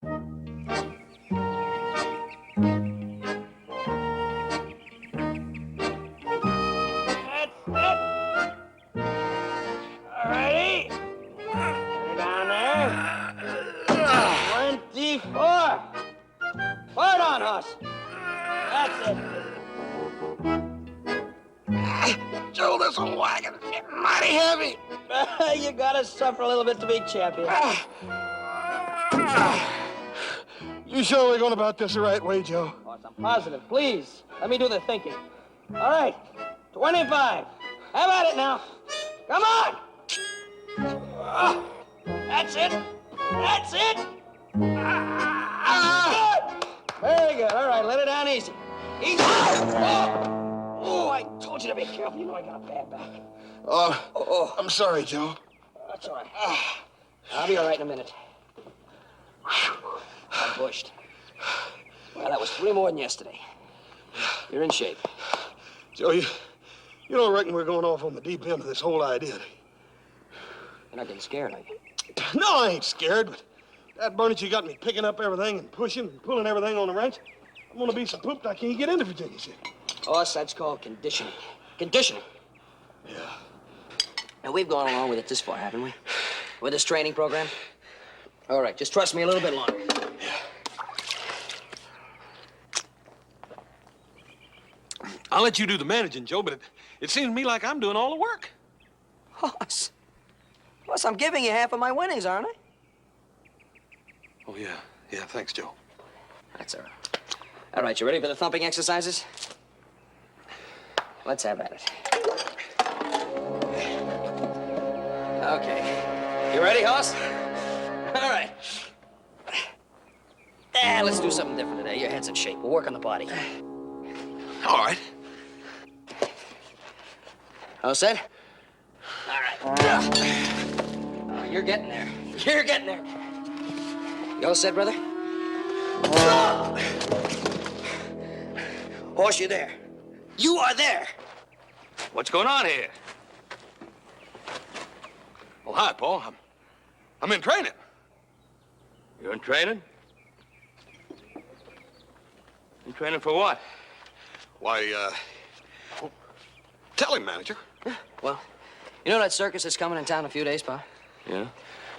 Ready? Put it down there. 24. Put it on, horse. That's it. Joe, this old wagon is getting mighty heavy. You gotta suffer a little bit to be champion. You sure we're going about this the right way, Joe? Horse, I'm positive. Please, let me do the thinking. All right, 25. How about it now? Come on! That's it. That's it. Good. Very good. All right, let it down easy. Easy. Oh, I told you to be careful. You know I got a bad back. I'm sorry, Joe. That's all right. I'll be all right in a minute. I'm bushed. Well, that was 3 more than yesterday. You're in shape. Joe, you don't reckon we're going off on the deep end of this whole idea, do you? You're not getting scared, are you? No, I ain't scared, but that Burnett, you got me picking up everything and pushing and pulling everything on the ranch. I'm gonna be so pooped I can't get into Virginia City. Horse, that's called conditioning. Conditioning. Yeah. Now, we've gone along with it this far, haven't we? With this training program? All right, just trust me a little bit longer. I'll let you do the managing, Joe, but it seems to me like I'm doing all the work. Horse, I'm giving you half of my winnings, aren't I? Oh, yeah. Yeah, thanks, Joe. That's all right. All right, you ready for the thumping exercises? Let's have at it. Okay. You ready, horse? All right. Let's do something different today. Your head's in shape. We'll work on the body. All right. All set? All right. You're getting there. You're getting there. You all set, brother? Horse, you're there. You are there. What's going on here? Well, hi, Paul. I'm in training. You're in training? In training for what? Why, tell him, manager. Well, you know that circus that's coming in town in a few days, Pa? Yeah?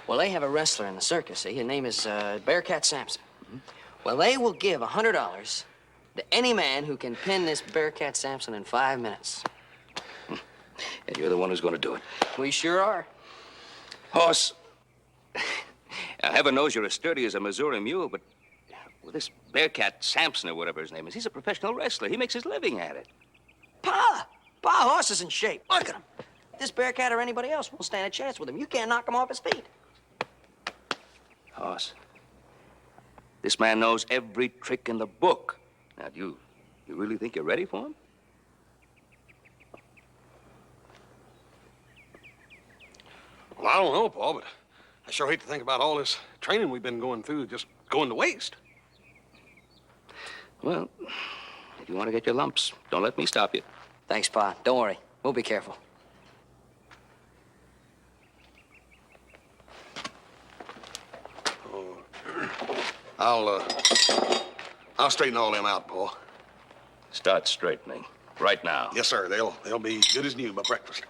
Well, they have a wrestler in the circus, see? His name is Bearcat Samspon. Well, they will give $100 to any man who can pin this Bearcat Samspon in 5 minutes. And you're the one who's going to do it. We sure are. Horse, heaven knows you're as sturdy as a Missouri mule, but well, this Bearcat Samspon or whatever his name is, he's a professional wrestler. He makes his living at it. Pa, Horse is in shape. Look at him. This Bearcat or anybody else won't stand a chance with him. You can't knock him off his feet. Horse, this man knows every trick in the book. Now, do you really think you're ready for him? Well, I don't know, Paul, but I sure hate to think about all this training we've been going through just going to waste. Well, if you want to get your lumps, don't let me stop you. Thanks, Pa. Don't worry. We'll be careful. I'll straighten all them out, Paul. Start straightening right now. Yes, sir. They'll be good as new by breakfast.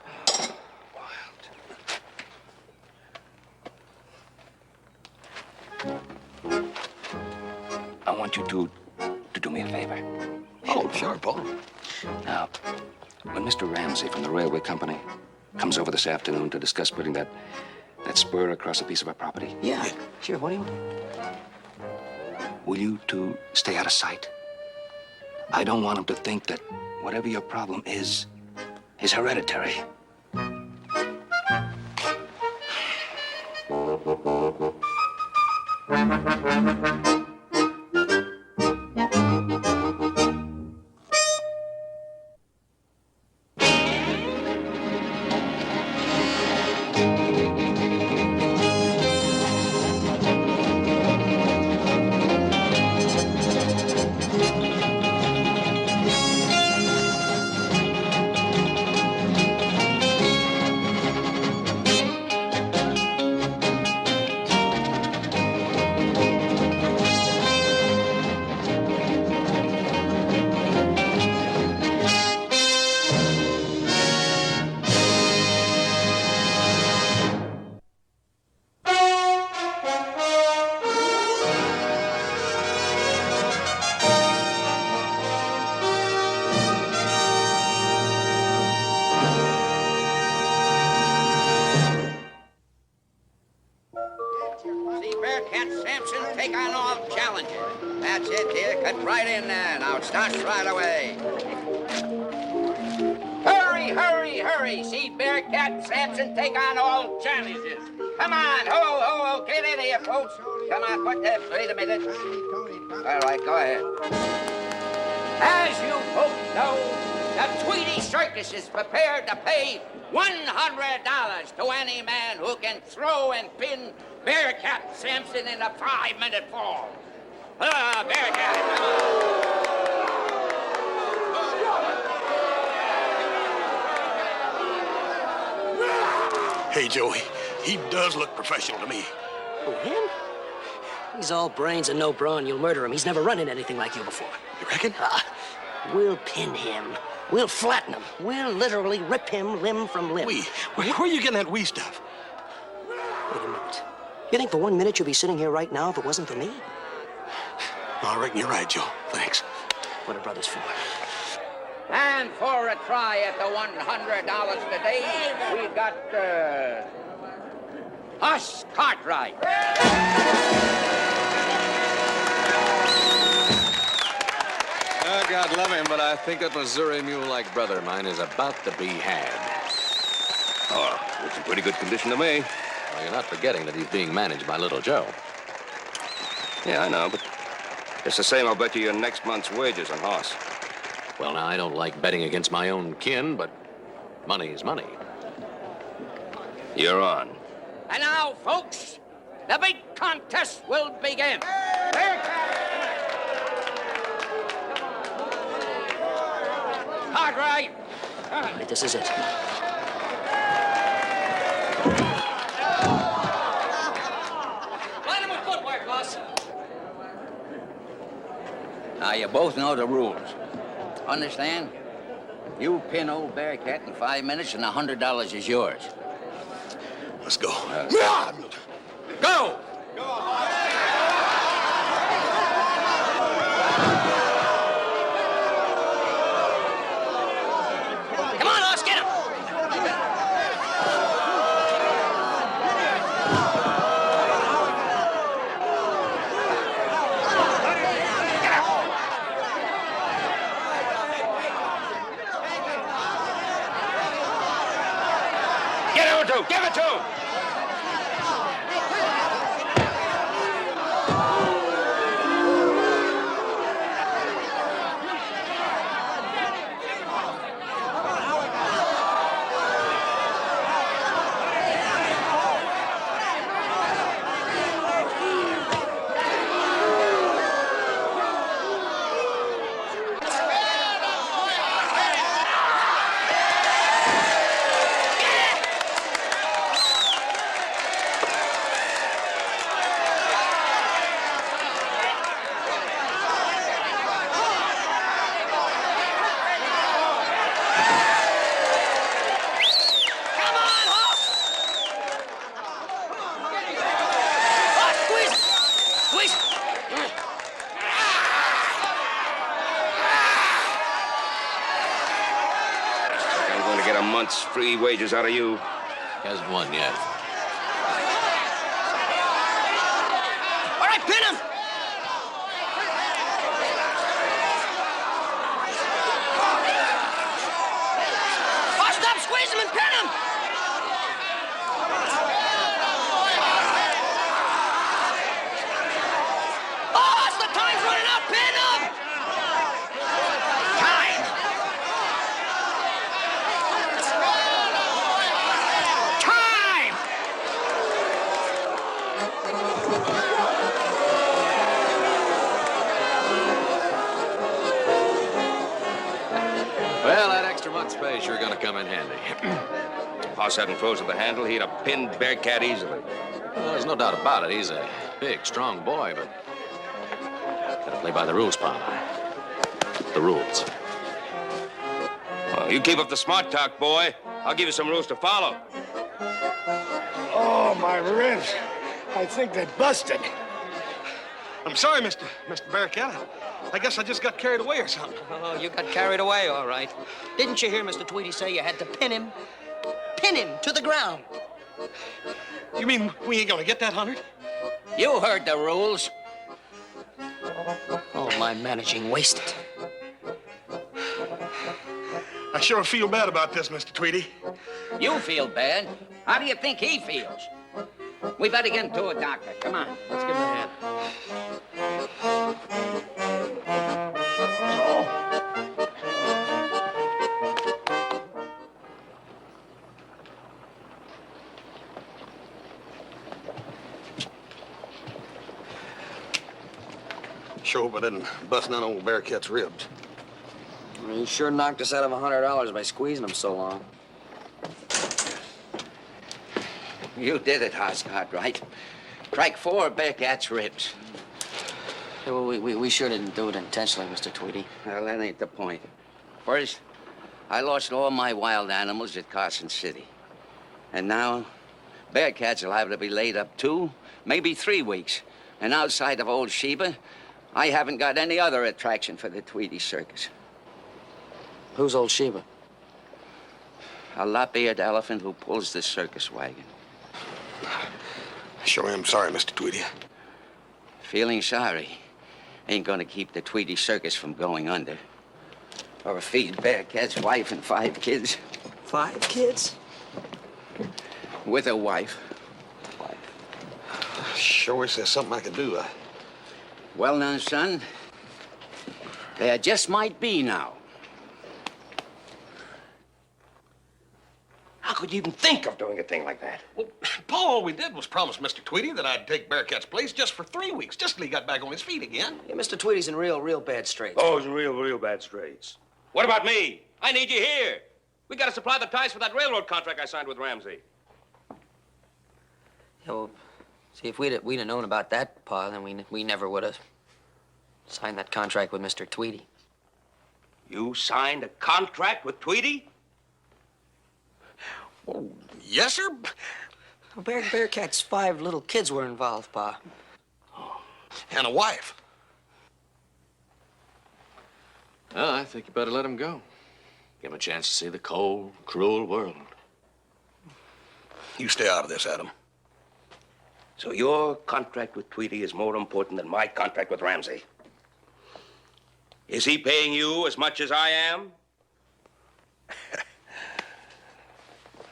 I want you to do me a favor. Oh, sure, Paul. Now, when Mr. Ramsey from the railway company comes over this afternoon to discuss putting that spur across a piece of our property, Yeah, sure. What do you want? will you two stay out of sight? I don't want him to think that whatever your problem is hereditary. Bearcat Samspon take on all challenges. That's it, dear. Cut right in there. Now it starts right away. Hurry, hurry, hurry. See Bearcat Samspon take on all challenges. Come on. Ho, get in here, folks. Come on, wait a minute. All right, go ahead. As you folks know, the Tweety Circus is prepared to pay $100 to any man who can throw and pin Bearcat Samspon in a 5-minute fall. Bearcat, come on. Hey, Joey, he does look professional to me. Who, him? He's all brains and no brawn. You'll murder him. He's never run in anything like you before. You reckon? We'll pin him. We'll flatten him. We'll literally rip him limb from limb. Where are you getting that wee stuff? Wait a minute. You think for 1 minute you'd be sitting here right now if it wasn't for me? I reckon you're right, Joe. Thanks. What are brothers for? And for a try at the $100 today, we've got, Huss Cartwright. Oh, God love him, but I think that Missouri mule-like brother of mine is about to be had. Oh, looks in pretty good condition to me. Well, you're not forgetting that he's being managed by Little Joe. Yeah, I know, but it's the same I'll bet you your next month's wages on horse. Well, now, I don't like betting against my own kin, but money's money. You're on. And now, folks, the big contest will begin. Cartwright. All right, this is it. Line him with footwork, boss. Now, you both know the rules. Understand? You pin old Bearcat in 5 minutes, and $100 is yours. Let's go. Go! Come on, Hoss, get him! Give it to him! Month's free wages out of you. He hasn't won yet. All right, pin him! Oh, stop squeezing him and pin him! Oh, it's the time's running out! Pin him! Time! Well, that extra month's pay sure gonna come in handy. If Hoss hadn't frozen the handle, he'd have pinned Bearcat easily. Well, there's no doubt about it. He's a big, strong boy, but gotta play by the rules, pal. The rules. Well, you keep up the smart talk, boy. I'll give you some rules to follow. Oh, my ribs. I think they busted. I'm sorry, Mr. Bearcat. I guess I just got carried away or something. Oh, you got carried away, all right. Didn't you hear Mr. Tweety say you had to pin him? Pin him to the ground. You mean we ain't gonna get that 100? You heard the rules. All my managing wasted. I sure feel bad about this, Mr. Tweedy. You feel bad. How do you think he feels? We better get him to a doctor. Come on. Let's give him a hand. Sheba didn't bust none old Bearcat's ribs. Well, you sure knocked us out of $100 by squeezing him so long. You did it, Hoss Cartwright. Crack 4 Bearcat's ribs. Yeah, well, we sure didn't do it intentionally, Mr. Tweedy. Well, that ain't the point. First, I lost all my wild animals at Carson City. And now, Bearcats will have to be laid up 2, maybe 3 weeks. And outside of old Sheba, I haven't got any other attraction for the Tweedy circus. Who's old Sheba? A lop-eared elephant who pulls the circus wagon. I sure am sorry, Mr. Tweedy. Feeling sorry ain't gonna keep the Tweedy circus from going under. Or feed Bearcat's wife and 5 kids. 5 kids? With a wife. Sure wish there's something I could do. Well now, son, there just might be now. How could you even think of doing a thing like that? Well, Paul, all we did was promise Mr. Tweedy that I'd take Bearcat's place just for 3 weeks, just till he got back on his feet again. Yeah, Mr. Tweedy's in real bad straits. Oh, it's real bad straits. What about me? I need you here. We got to supply the ties for that railroad contract I signed with Ramsey. Yeah, well, see, if we'd have known about that, Pa, then we never would have signed that contract with Mr. Tweedy. You signed a contract with Tweedy? Oh, yes, sir. Well, Bearcat's 5 little kids were involved, Pa. And a wife. Well, I think you better let him go. Give him a chance to see the cold, cruel world. You stay out of this, Adam. So your contract with Tweedy is more important than my contract with Ramsey. Is he paying you as much as I am?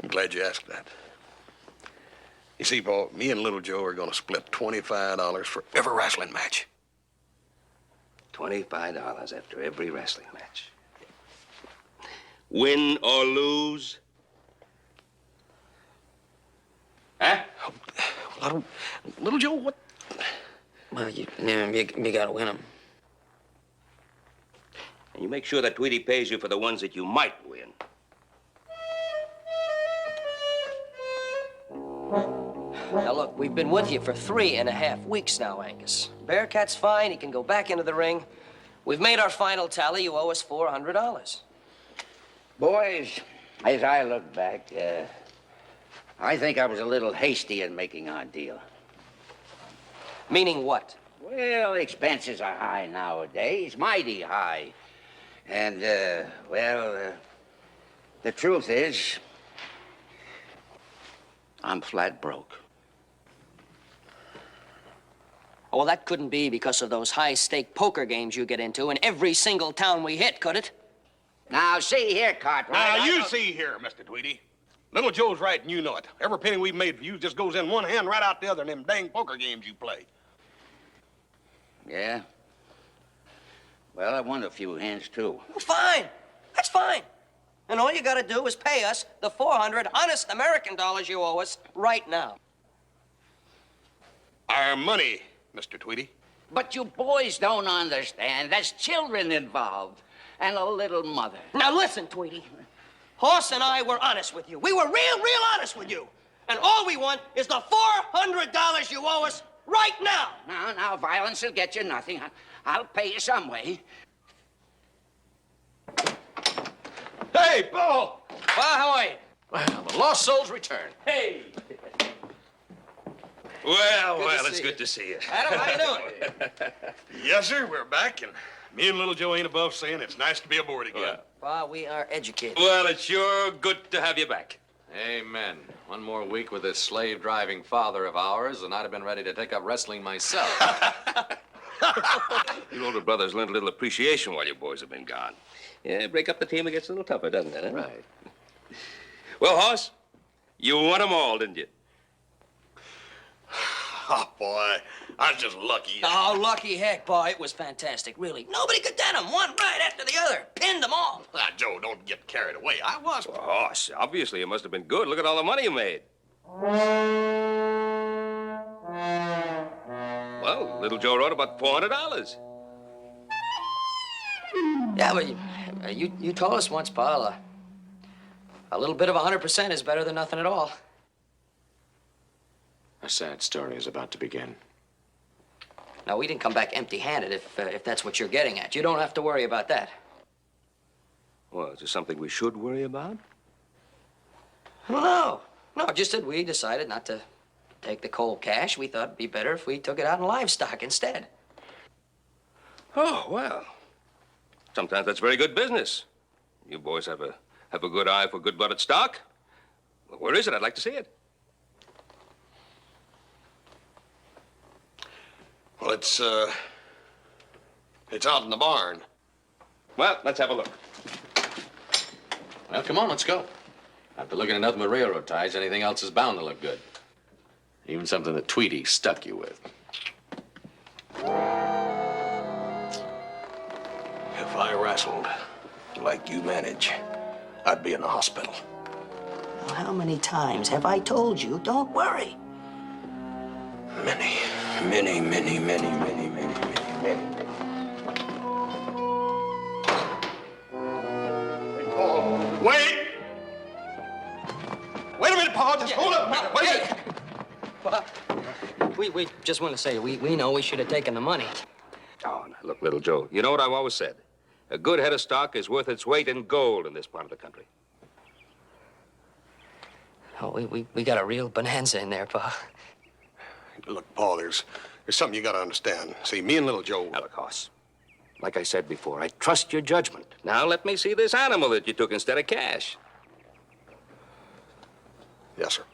I'm glad you asked that. You see, Paul, me and Little Joe are going to split $25 for every wrestling match. $25 after every wrestling match. Win or lose? Huh? Well, I don't... Little Joe, what... Well, you gotta win him. And you make sure that Tweedy pays you for the ones that you might win. Now, look, we've been with you for 3.5 weeks now, Angus. Bearcat's fine. He can go back into the ring. We've made our final tally. You owe us $400. Boys, as I look back, I think I was a little hasty in making our deal. Meaning what? Well, expenses are high nowadays, mighty high. And, the truth is, I'm flat broke. Oh, well, that couldn't be because of those high-stake poker games you get into in every single town we hit, could it? Now, see here, Cartwright. Now, I you don't- see here, Mr. Tweedy. Little Joe's right, and you know it. Every penny we've made for you just goes in one hand right out the other in them dang poker games you play. Yeah? Well, I won a few hands, too. Well, fine. That's fine. And all you gotta do is pay us the 400 honest American dollars you owe us right now. Our money, Mr. Tweedy. But you boys don't understand. There's children involved. And a little mother. Now listen, Tweedy. Hoss and I were honest with you. We were real honest with you. And all we want is the $400 you owe us right now. Now, violence will get you nothing. I'll pay you some way. Hey, Paul! How are you? Well, the lost souls return. Hey! Well, to it's see good you. to see you. Adam, how you doing? Yes, sir, we're back, and me and Little Joe ain't above saying it's nice to be aboard again. Well, we are educated. Well, it's sure good to have you back. Amen. One more week with this slave-driving father of ours, and I'd have been ready to take up wrestling myself. Your older brother's learned a little appreciation while you boys have been gone. Yeah, break up the team, it gets a little tougher, doesn't it? Huh? Right. Well, Hoss, you won them all, didn't you? Oh, boy, I was just lucky. Oh, lucky heck, boy. It was fantastic, really. Nobody could dent them, one right after the other. Pinned them all. Now, Joe, don't get carried away. I was. Well, Hoss, obviously it must have been good. Look at all the money you made. Well, little Joe wrote about $400. Yeah, but you told us once, Paul, a little bit of 100% is better than nothing at all. A sad story is about to begin. Now, we didn't come back empty-handed, if that's what you're getting at. You don't have to worry about that. Well, is there something we should worry about? No, just that we decided not to take the cold cash. We thought it'd be better if we took it out in livestock instead. Oh, well. Sometimes that's very good business. You boys have a good eye for good-blooded stock. Well, where is it? I'd like to see it. Well, it's out in the barn. Well, let's have a look. Well, come on, let's go. After looking at nothing but railroad ties, anything else is bound to look good. Even something that Tweety stuck you with. If I wrestled like you manage, I'd be in the hospital. Well, how many times have I told you, don't worry? Many. Oh, wait! Wait a minute, Paul. Just hold up a minute. Wait a minute. Well, we just want to say, we know we should have taken the money. Oh, now, look, little Joe, you know what I've always said? A good head of stock is worth its weight in gold in this part of the country. Oh, we got a real bonanza in there, Pa. Look, Paul, there's something you got to understand. See, me and little Joe... Now, look, Hoss, like I said before, I trust your judgment. Now let me see this animal that you took instead of cash. Yes, sir.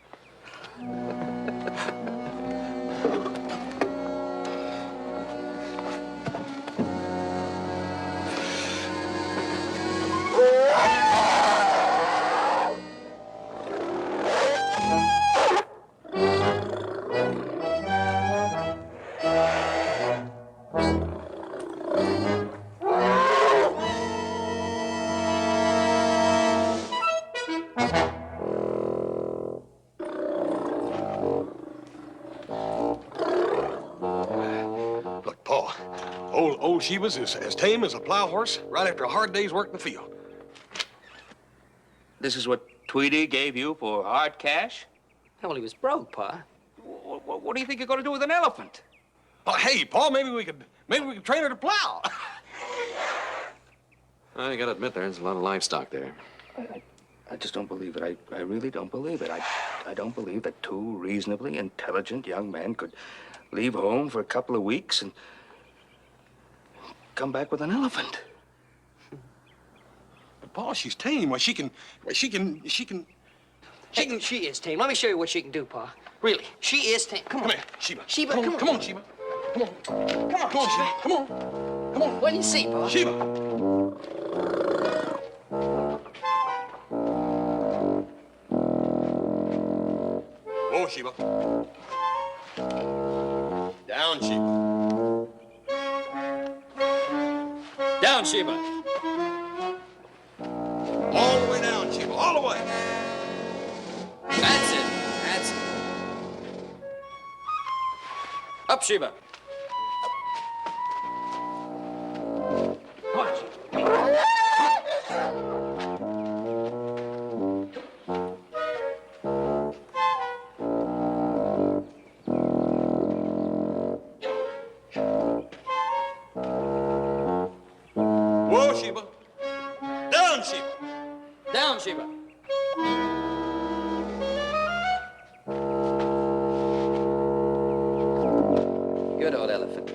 Look, Paul, old Sheba's as tame as a plow horse right after a hard day's work in the field. This is what Tweety gave you for hard cash? Well, he was broke, Pa. What do you think you're going to do with an elephant? Oh, hey, Paul, maybe we could train her to plow. Well, you gotta admit, there's a lot of livestock there. I just don't believe it. I really don't believe it. I don't believe that two reasonably intelligent young men could leave home for a couple of weeks and come back with an elephant. But Paul, she's tame. She is tame. Let me show you what she can do, Pa. Really, she is tame. Come on. Come here, Sheba. Sheba, come come on, on. Sheba. Come on, Sheba. Come on. Come on. What do you see, Pa? Sheba. Whoa, Sheba. Down, Sheba. Down, Sheba. All the way down, Sheba. All the way. That's it. Up, Sheba. Come on, Sheba. Whoa, Sheba. Down, Sheba. Down, Sheba. Good old elephant.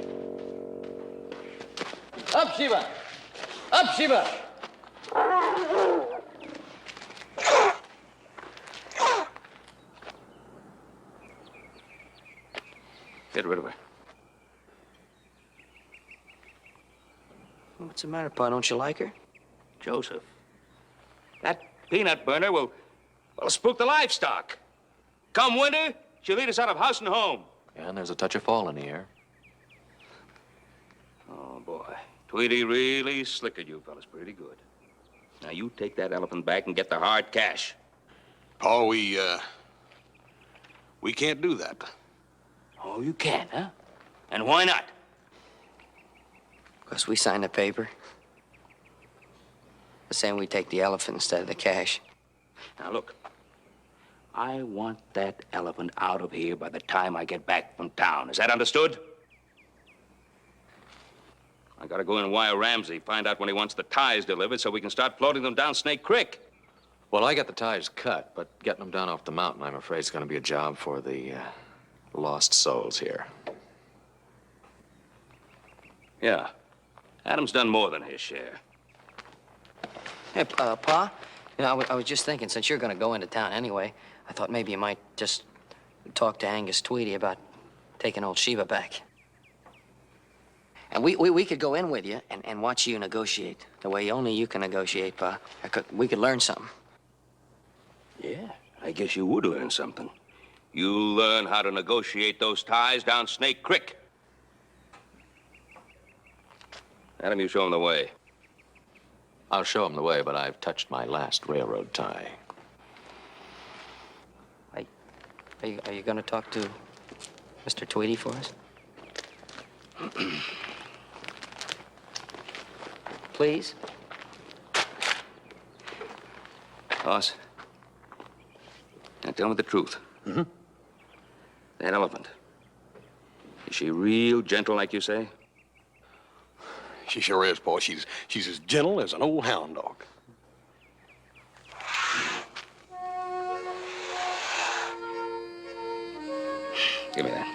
Up, Sheba. Up, Sheba. Get rid of her. What's the matter, Pa? Don't you like her? Joseph, that peanut burner will spook the livestock. Come winter, she'll lead us out of house and home. Yeah, and there's a touch of fall in the air. Oh, boy. Tweety really slickered you fellas pretty good. Now, you take that elephant back and get the hard cash. Paul, we can't do that. Oh, you can, huh? And why not? Because we signed a paper saying we take the elephant instead of the cash. Now, look. I want that elephant out of here by the time I get back from town. Is that understood? I gotta go in and wire Ramsey, find out when he wants the ties delivered so we can start floating them down Snake Creek. Well, I got the ties cut, but getting them down off the mountain, I'm afraid, is going to be a job for the lost souls here. Yeah. Adam's done more than his share. Hey, Pa, you know, I was just thinking, since you're going to go into town anyway, I thought maybe you might just talk to Angus Tweedy about taking old Sheba back. And we could go in with you and watch you negotiate the way only you can negotiate, Pa. We could learn something. Yeah, I guess you would learn something. You'll learn how to negotiate those ties down Snake Creek. Adam, you show him the way. I'll show him the way, but I've touched my last railroad tie. Are you going to talk to Mr. Tweedy for us? Please? Boss, now tell me the truth. Mm-hmm. That elephant, is she real gentle like you say? She sure is, Paul. She's as gentle as an old hound dog. Give me that.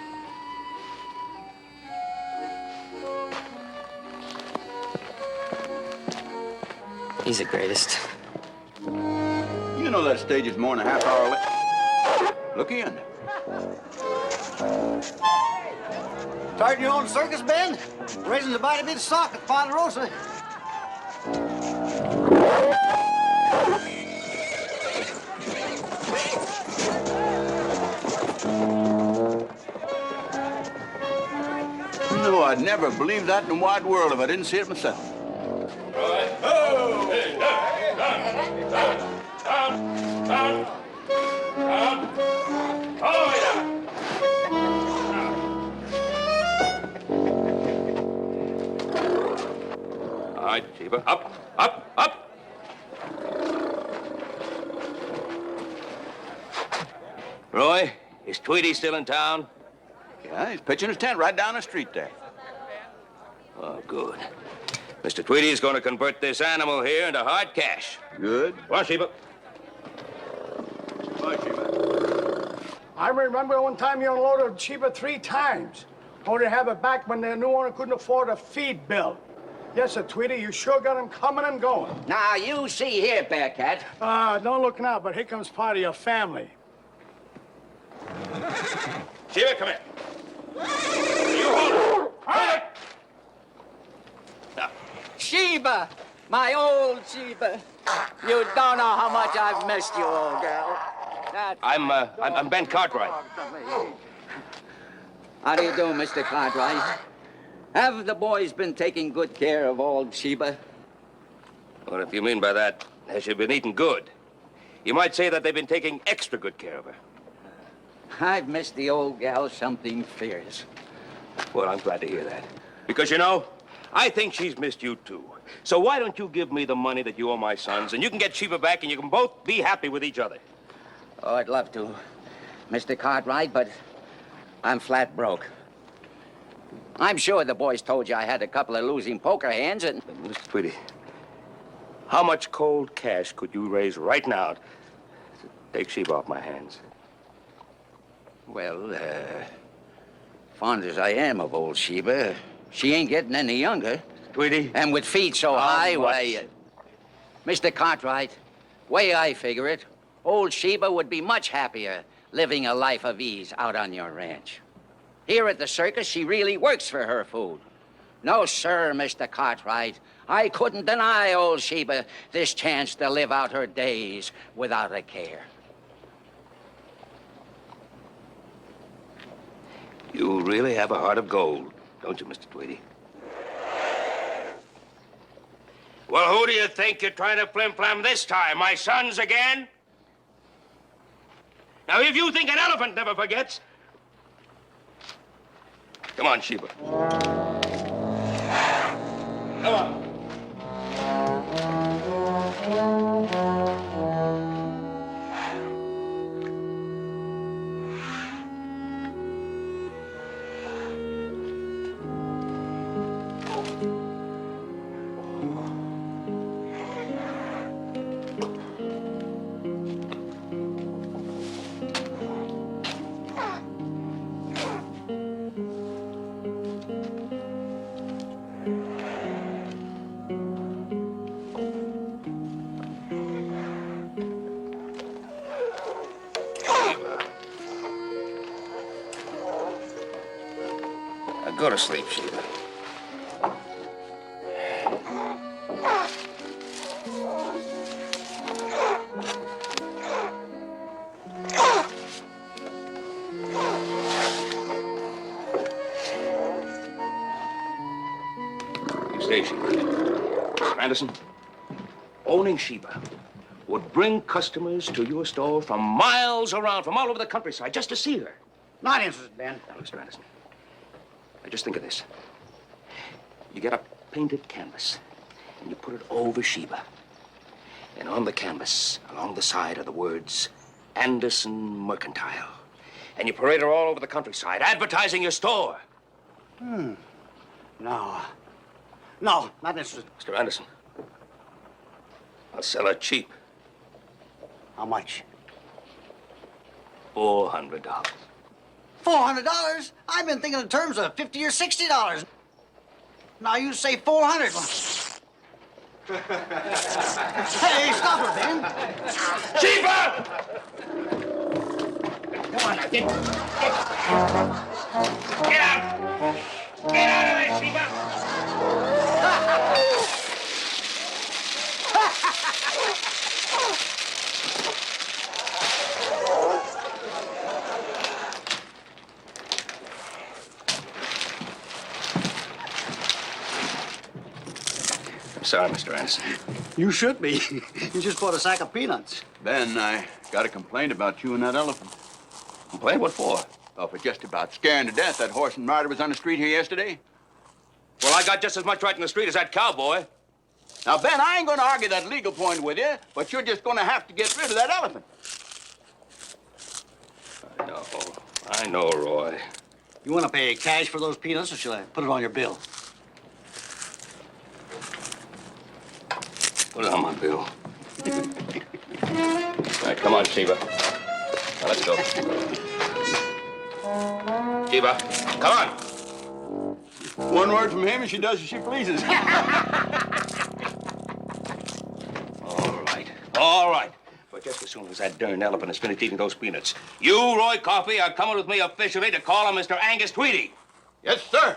He's the greatest. You know that stage is more than a half hour late. Look in. Starting your own circus, Ben? Raising the body to be the sock at Ponderosa. You know, I'd never believe that in the wide world if I didn't see it myself. All right, Sheba. Up, up, up. Roy, is Tweedy still in town? Yeah, he's pitching his tent right down the street there. Oh, good. Mr. Tweedy is going to convert this animal here into hard cash. Good. Come on, Sheba. Bye, Sheba. I remember one time you unloaded Sheba 3 times. Only to have it back when the new owner couldn't afford a feed bill. Yes, sir, Tweety, you sure got him coming and going. Now, you see here, Bearcat. Don't look now, but here comes part of your family. Sheba, come here. You hold it. Hold it. Now, Sheba, my old Sheba. You don't know how much I've missed you, old girl. I'm Ben Cartwright. How do you do, Mr. Cartwright? Have the boys been taking good care of old Sheba? Well, if you mean by that, has she been eating good? You might say that they've been taking extra good care of her. I've missed the old gal something fierce. Well, I'm glad to hear that. Because, you know, I think she's missed you, too. So why don't you give me the money that you owe my sons, and you can get Sheba back, and you can both be happy with each other. Oh, I'd love to, Mr. Cartwright, but I'm flat broke. I'm sure the boys told you I had a couple of losing poker hands, and... Mr. Tweedy, how much cold cash could you raise right now to take Sheba off my hands? Well, fond as I am of old Sheba, she ain't getting any younger. Tweedy? And with feet so high, why... Mr. Cartwright, way I figure it, old Sheba would be much happier living a life of ease out on your ranch. Here at the circus, she really works for her food. No, sir, Mr. Cartwright. I couldn't deny old Sheba this chance to live out her days without a care. You really have a heart of gold, don't you, Mr. Tweedy? Well, who do you think you're trying to flim-flam this time? My sons again? Now, if you think an elephant never forgets... Come on, Sheba. Come on. Go to sleep, Sheba. You stay, Sheba. Mr. Anderson, owning Sheba would bring customers to your store from miles around, from all over the countryside, just to see her. Not interested, Ben. Now, Mr. Anderson. Now, just think of this. You get a painted canvas, and you put it over Sheba. And on the canvas, along the side, are the words, Anderson Mercantile. And you parade her all over the countryside, advertising your store. No. No, not interested. Mr. Anderson, I'll sell her cheap. How much? $400. $400? I've been thinking in terms of $50 or $60. Now you say 400. Hey, stop her, Ben. Sheba! Come on, now, get out! Get out of there, Sheba! Sorry, Mr. Anderson. You should be. You just bought a sack of peanuts. Ben, I got a complaint about you and that elephant. Complaint? What for? Oh, for just about scaring to death that horse and rider was on the street here yesterday. Well, I got just as much right in the street as that cowboy. Now, Ben, I ain't gonna argue that legal point with you, but you're just gonna have to get rid of that elephant. I know, Roy. You want to pay cash for those peanuts, or should I put it on your bill? Put it on my bill. All right, come on, Sheba. Now, let's go. Sheba, come on. One word from him and she does as she pleases. All right. But just as soon as that darn elephant is finished eating those peanuts, you, Roy Coffey, are coming with me officially to call on Mr. Angus Tweedy. Yes, sir.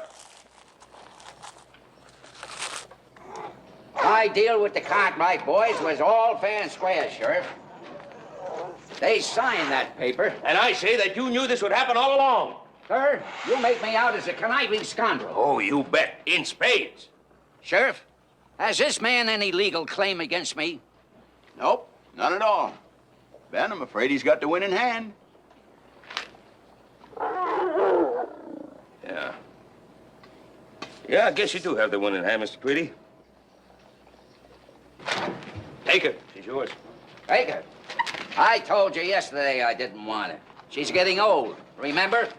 My deal with the Cartwright boys was all fair and square, Sheriff. They signed that paper. And I say that you knew this would happen all along. Sir, you make me out as a conniving scoundrel. Oh, you bet. In spades. Sheriff, has this man any legal claim against me? Nope, not at all. Ben, I'm afraid he's got the winning hand. Yeah. Yeah, I guess you do have the winning hand, Mr. Tweedy. Take her. She's yours. Take her. I told you yesterday I didn't want her. She's getting old, remember?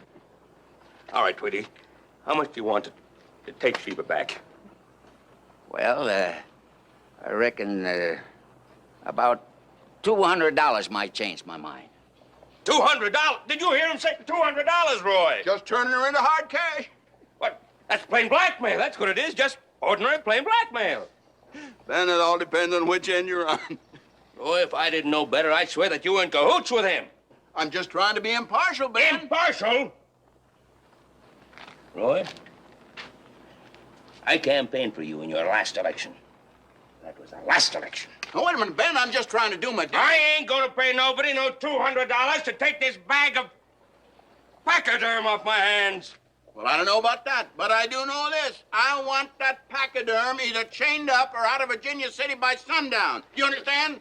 All right, Tweedy. How much do you want to take Sheba back? Well, I reckon about $200 might change my mind. $200? Did you hear him say $200, Roy? Just turning her into hard cash. What? That's plain blackmail. That's what it is. Just ordinary plain blackmail. Ben, it all depends on which end you're on. Roy, if I didn't know better, I'd swear that you were in cahoots with him. I'm just trying to be impartial, Ben. Impartial? Roy, I campaigned for you in your last election. That was the last election. Now, wait a minute, Ben. I'm just trying to do my... I ain't gonna pay nobody no $200 to take this bag of pachyderm off my hands. Well, I don't know about that, but I do know this. I want that pachyderm either chained up or out of Virginia City by sundown. You understand?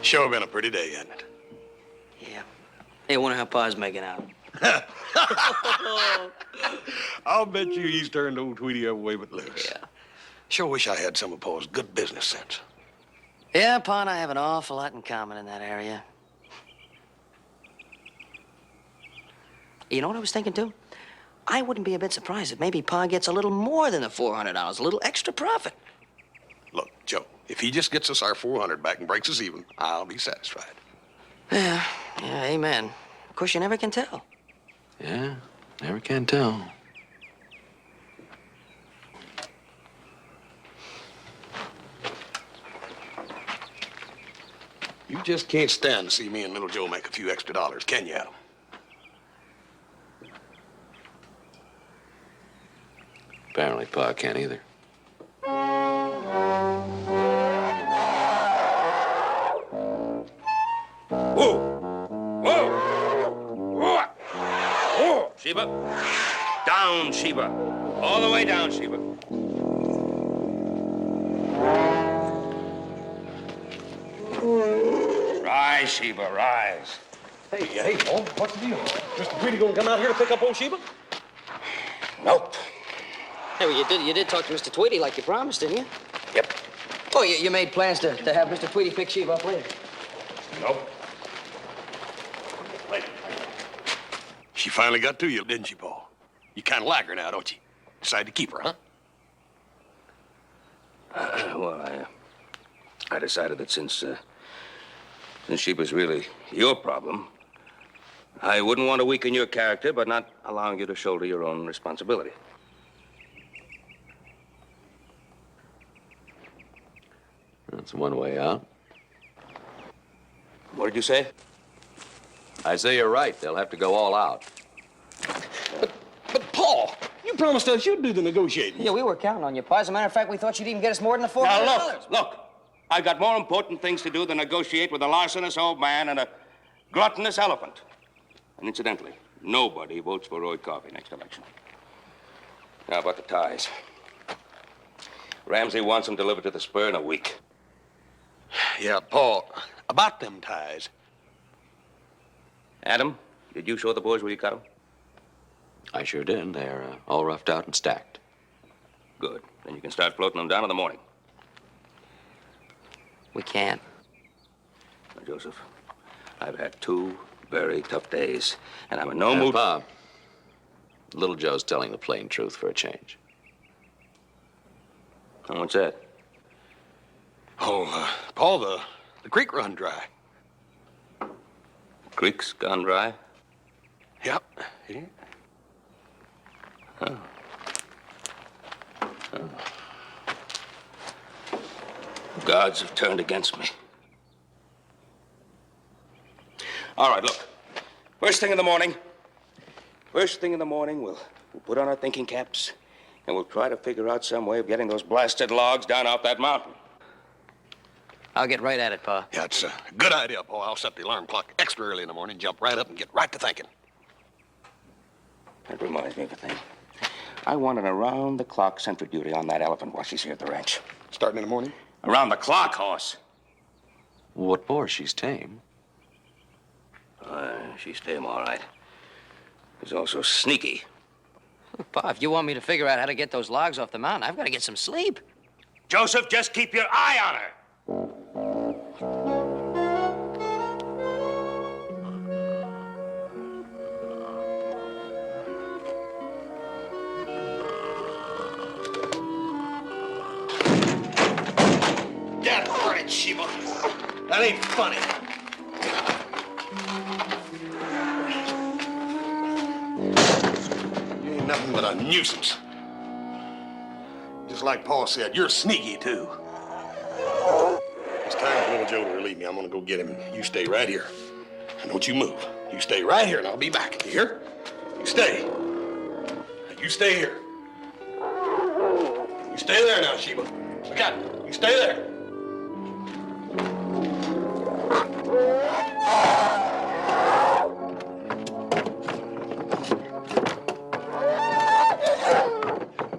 Sure been a pretty day, hasn't it? Yeah. Hey, I wonder how Pa's making out. I'll bet you he's turned old Tweety every way but loose. Yeah. Sure wish I had some of Pa's good business sense. Yeah, Pa and I have an awful lot in common in that area. You know what I was thinking, too? I wouldn't be a bit surprised if maybe Pa gets a little more than the $400, a little extra profit. Look, Joe, if he just gets us our 400 back and breaks us even, I'll be satisfied. Yeah, amen. Of course, you never can tell. Yeah, never can tell. You just can't stand to see me and little Joe make a few extra dollars, can you, Adam? Apparently, Pa can't either. Whoa, Sheba. Down, Sheba. All the way down, Sheba. Rise, Sheba, rise. Hey, Paul, what's the deal? Mr. Tweety gonna come out here to pick up old Sheba? Nope. Hey, well, you did talk to Mr. Tweety like you promised, didn't you? Yep. Oh, you made plans to have Mr. Tweety pick Sheba up later. Nope. She finally got to you, didn't she, Paul? You kind of like her now, don't you? Decided to keep her, huh? Well, I decided that since Sheba's really your problem, I wouldn't want to weaken your character, but not allowing you to shoulder your own responsibility. That's one way out. What did you say? I say you're right. They'll have to go all out. But Paul, you promised us you'd do the negotiating. Yeah, we were counting on you, Pa. As a matter of fact, we thought you'd even get us more than the $400. Now, look. I got more important things to do than negotiate with a larcenous old man and a gluttonous elephant. And incidentally, nobody votes for Roy Coffey next election. Now, about the ties. Ramsey wants them delivered to the spur in a week. Yeah, Paul, about them ties. Adam, did you show the boys where you cut them? I sure did. They're all roughed out and stacked. Good. Then you can start floating them down in the morning. We can't. Now, Joseph, I've had 2 very tough days, and I'm in no mood... Pa, little Joe's telling the plain truth for a change. And what's that? Oh, Paul, the creek run dry. Creek's gone dry? Yep. Yeah. Oh. Gods have turned against me. All right, look. First thing in the morning, we'll put on our thinking caps, and we'll try to figure out some way of getting those blasted logs down off that mountain. I'll get right at it, Pa. Yeah, it's a good idea, Paul. I'll set the alarm clock extra early in the morning, jump right up and get right to thinking. That reminds me of a thing. I want an around-the-clock sentry duty on that elephant while she's here at the ranch. Starting in the morning? Around the clock, horse. What for? She's tame. She's tame, all right. She's also sneaky. Look, Pa, if you want me to figure out how to get those logs off the mountain, I've got to get some sleep. Joseph, just keep your eye on her. Sheba. That ain't funny. You ain't nothing but a nuisance. Just like Paul said, you're sneaky, too. It's time for little Joe to relieve me. I'm gonna go get him. You stay right here. And don't you move. You stay right here, and I'll be back. You hear? You stay. You stay here. You stay there now, Sheba. Look out. You stay there.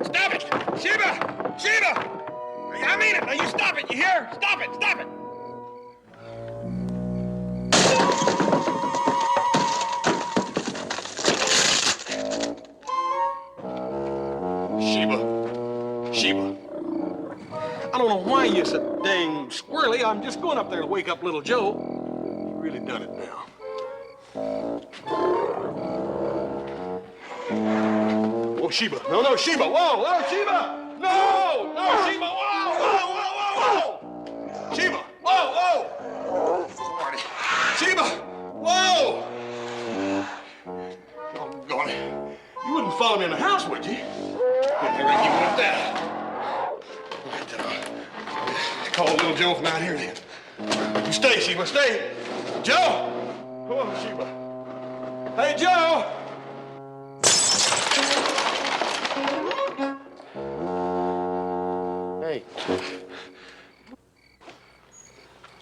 Stop it! Sheba! Sheba! I mean it! Now you stop it, you hear? Stop it! Stop it! Sheba. I don't know why you're so dang squirrely. I'm just going up there to wake up little Joe. You really done it now. Oh, Sheba. No, Sheba. Whoa, Sheba. No, Sheba. Whoa. Sheba. Whoa. Sheba. Whoa. Doggone it. You wouldn't follow me in the house, would you? I reckon you want that. Call little Joe from out here then. You stay, Sheba, stay. Joe! Oh, Sheba. Hey, Joe! Hey.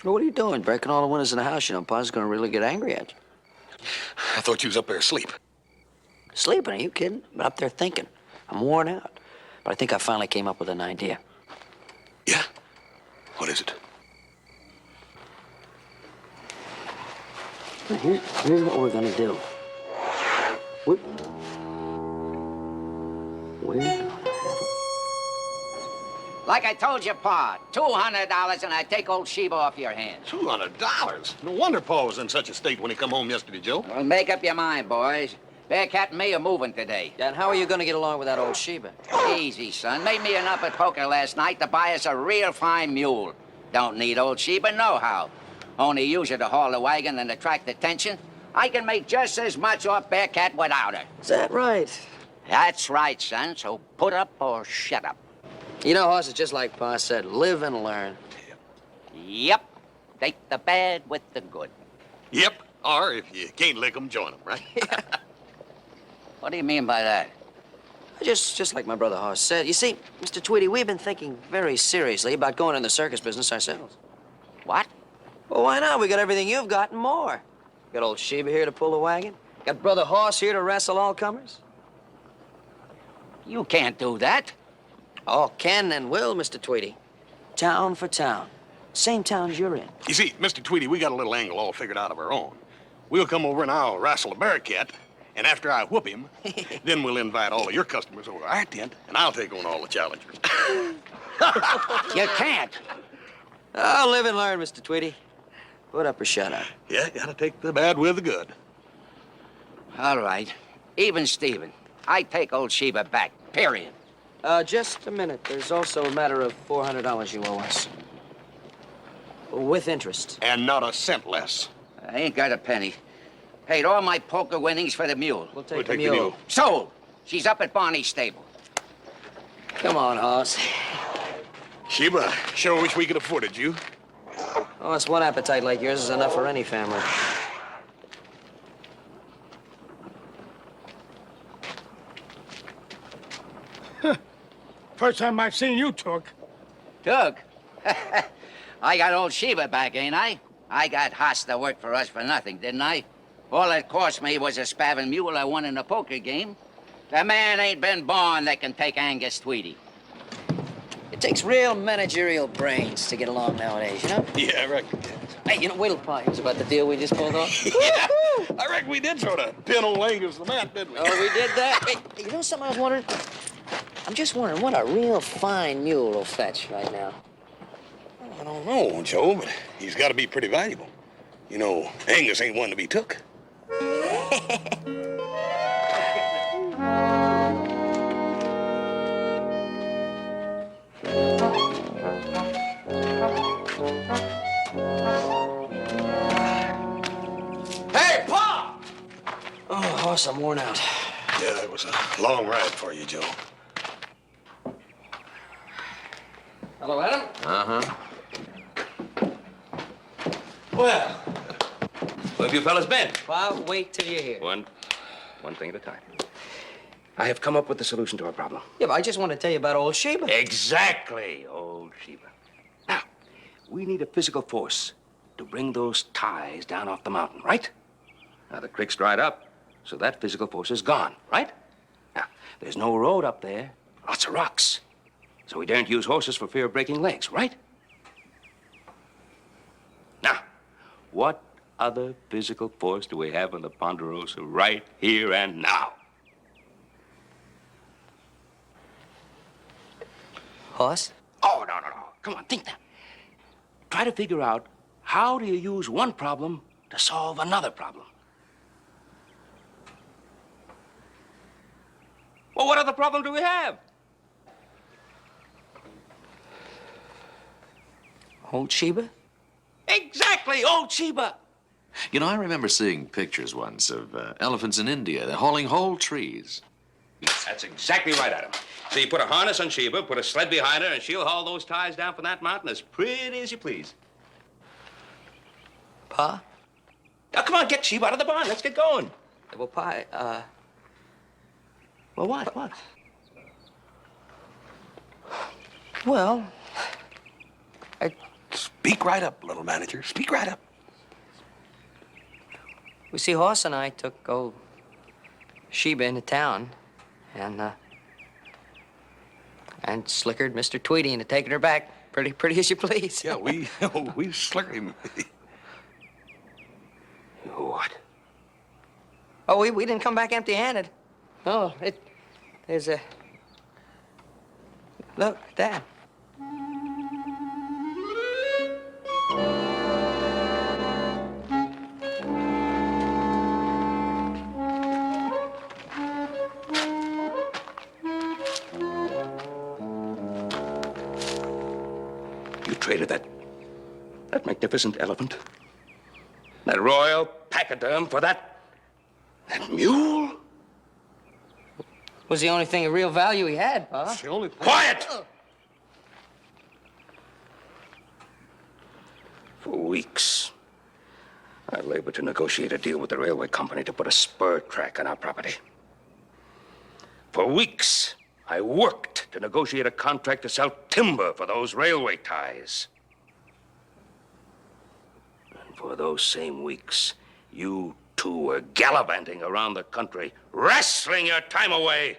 Well, what are you doing? Breaking all the windows in the house. You know, Pa's gonna really get angry at you. I thought you was up there asleep. Sleeping? Are you kidding? I'm up there thinking. I'm worn out. But I think I finally came up with an idea. Yeah? What is it? Here's what we're gonna do. We're Like I told you, Pa, $200 and I take old Sheba off your hands. $200? No wonder Paul was in such a state when he come home yesterday, Joe. Well, make up your mind, boys. Bearcat and me are moving today. And how are you gonna get along with that old Sheba? Easy, son. Made me enough at poker last night to buy us a real fine mule. Don't need old Sheba, no how. Only use her to haul the wagon and attract attention. I can make just as much off Bearcat without her. Is that right? That's right, son. So put up or shut up. You know, Hoss, it's just like Pa said, live and learn. Yep. Take the bad with the good. Yep. Or if you can't lick 'em, join 'em, right? What do you mean by that? Just like my brother Hoss said. You see, Mr. Tweedy, we've been thinking very seriously about going in the circus business ourselves. What? Well, why not? We got everything you've got and more. Got old Sheba here to pull the wagon. Got brother Hoss here to wrestle all comers. You can't do that. Oh, can and will, Mr. Tweedy. Town for town. Same towns you're in. You see, Mr. Tweedy, we got a little angle all figured out of our own. We'll come over and I'll wrestle a Bearcat, and after I whoop him, then we'll invite all of your customers over to our tent, and I'll take on all the challengers. You can't. Oh, live and learn, Mr. Tweedy. Put up or shut up. Yeah, gotta take the bad with the good. All right. Even Steven. I take old Sheba back, period. Just a minute. There's also a matter of $400 you owe us. With interest. And not a cent less. I ain't got a penny. Paid all my poker winnings for the mule. We'll take the mule. Sold. She's up at Barney's stable. Come on, Hoss. Sheba, sure wish we could afford it, you. Oh, it's one appetite like yours is enough for any family. First time I've seen you took. Took? I got old Sheba back, ain't I? I got Haas to work for us for nothing, didn't I? All it cost me was a spavin mule I won in a poker game. The man ain't been born that can take Angus Tweedy. It takes real managerial brains to get along nowadays, you know? Yeah, I reckon. Hey, you know, wait till Pa hears about the deal we just pulled off. Yeah, I reckon we did sort of pin old Angus the mat, didn't we? Oh, we did that? Hey, you know something I was wondering? I'm just wondering what a real fine mule will fetch right now. I don't know, Joe, but he's got to be pretty valuable. You know, Angus ain't one to be took. Hoss, I'm worn out. Yeah, it was a long ride for you, Joe. Hello, Adam? Uh-huh. Well, where have you fellas been? Well, wait till you hear. One thing at a time. I have come up with the solution to our problem. Yeah, but I just want to tell you about old Sheba. Exactly, old Sheba. Now, we need a physical force to bring those ties down off the mountain, right? Now, the creek's dried up, so that physical force is gone, right? Now, there's no road up there, lots of rocks. So we daren't use horses for fear of breaking legs, right? Now, what other physical force do we have in the Ponderosa right here and now? Hoss? Oh, no. Come on, think now. Try to figure out how do you use one problem to solve another problem. Well, what other problem do we have? Old Sheba? Exactly, old Sheba. You know, I remember seeing pictures once of elephants in India. They're hauling whole trees. That's exactly right, Adam. So you put a harness on Sheba, put a sled behind her, and she'll haul those ties down from that mountain as pretty as you please. Pa? Now, come on, get Sheba out of the barn. Let's get going. Well, Pa, Well, what? Well, Speak right up, little manager. Speak right up. we see Hoss and I took old Sheba into town and slickered Mr. Tweedy into taking her back pretty as you please. Yeah, we slickered him. What? Oh, we didn't come back empty-handed. No, there's a... Look, Dad. You traded that magnificent elephant, that royal pachyderm for that mule? Was the only thing of real value he had, Pa. That's the only thing. Quiet! For weeks, I labored to negotiate a deal with the railway company to put a spur track on our property. For weeks, I worked to negotiate a contract to sell timber for those railway ties. And for those same weeks, you two were gallivanting around the country, wrestling your time away.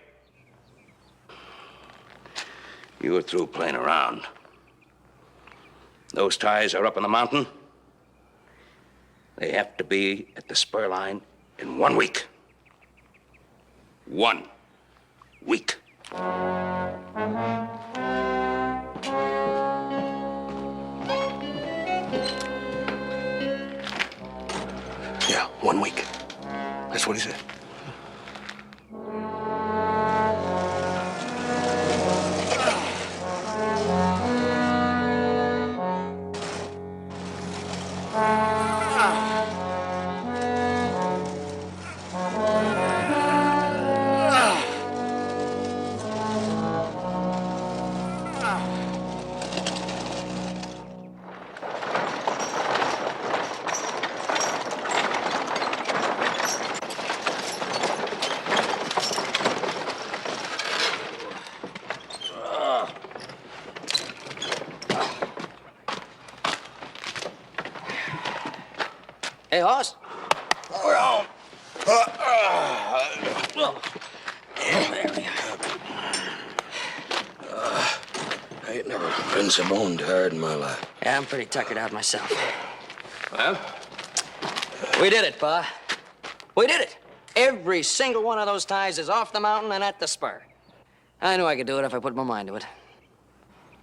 You were through playing around. Those ties are up in the mountain. They have to be at the spur line in 1 week. 1 week. Yeah, 1 week. That's what he said. Hey, Hoss. Well, I ain't never been so bone tired in my life. Yeah, I'm pretty tuckered out myself. Well, We did it, Pa. We did it. Every single one of those ties is off the mountain and at the spur. I knew I could do it if I put my mind to it.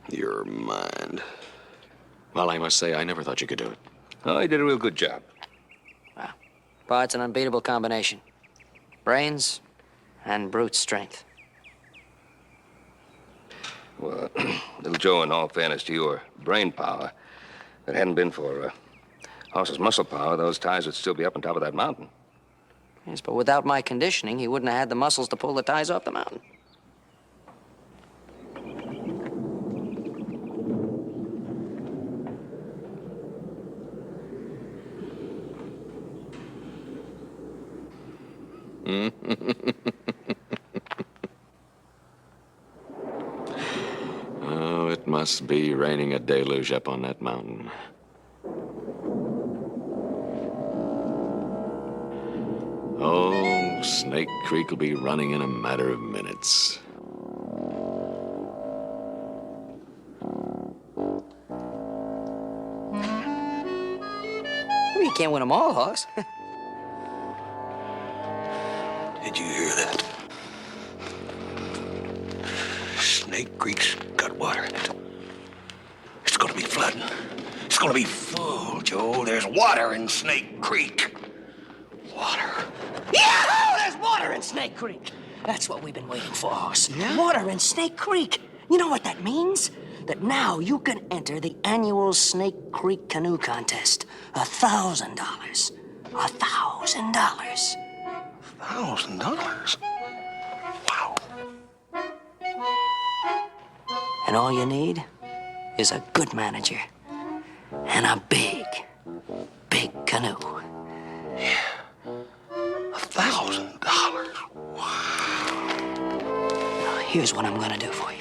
Your mind. Well, I must say, I never thought you could do it. oh, you did a real good job. Wow. Pa, it's an unbeatable combination. Brains and brute strength. Well, little Joe, in all fairness to your brain power, if it hadn't been for Horse's muscle power, those ties would still be up on top of that mountain. Yes, but without my conditioning, he wouldn't have had the muscles to pull the ties off the mountain. Oh, it must be raining a deluge up on that mountain. Oh, Snake Creek will be running in a matter of minutes. Well, you can't win them all, Hoss. Did you hear that? Snake Creek's got water in it. It's gonna be flooding. It's gonna be full, Joe. There's water in Snake Creek. Water. Yahoo! There's water in Snake Creek. That's what we've been waiting for, Hoss. Yeah? Water in Snake Creek. You know what that means? That now you can enter the annual Snake Creek Canoe Contest. $1,000. $1,000. $1,000? Wow. And all you need is a good manager and a big, big canoe. $1,000? Wow. Now, here's what I'm gonna do for you.